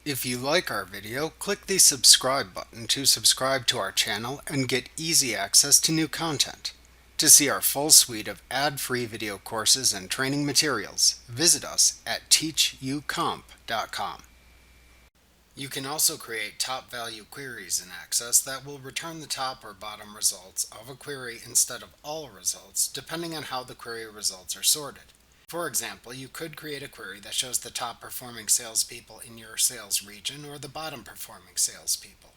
If you like our video, click the subscribe button to subscribe to our channel and get easy access to new content. To see our full suite of ad-free video courses and training materials, visit us at teachucomp.com. You can also create top value queries in Access that will return the top or bottom results of a query instead of all results, depending on how the query results are sorted. For example, you could create a query that shows the top performing salespeople in your sales region or the bottom performing salespeople.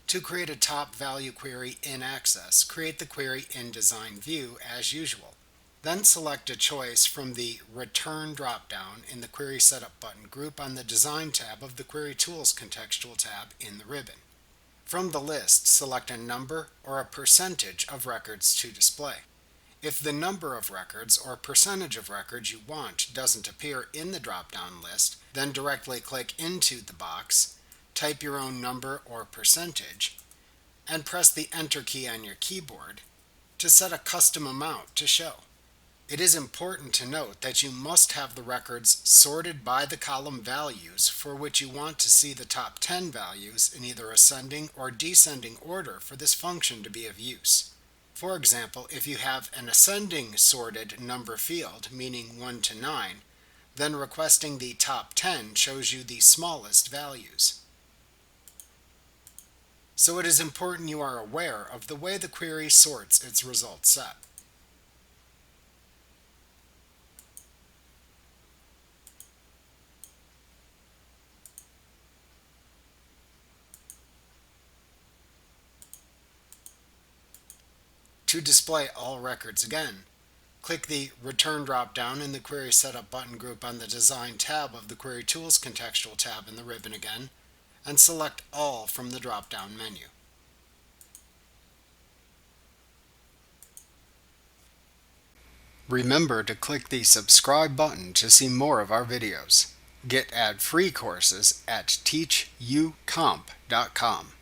To create a top value query in Access, create the query in Design View as usual. Then select a choice from the Return dropdown in the Query Setup button group on the Design tab of the Query Tools contextual tab in the ribbon. From the list, select a number or a percentage of records to display. If the number of records or percentage of records you want doesn't appear in the drop-down list, then directly click into the box, type your own number or percentage, and press the Enter key on your keyboard to set a custom amount to show. It is important to note that you must have the records sorted by the column values for which you want to see the top 10 values in either ascending or descending order for this function to be of use. For example, if you have an ascending sorted number field, meaning 1 to 9, then requesting the top 10 shows you the smallest values. So it is important you are aware of the way the query sorts its result set. To display all records again, click the Return drop-down in the Query Setup button group on the Design tab of the Query Tools contextual tab in the ribbon again, and select All from the drop-down menu. Remember to click the subscribe button to see more of our videos. Get ad-free courses at teachucomp.com.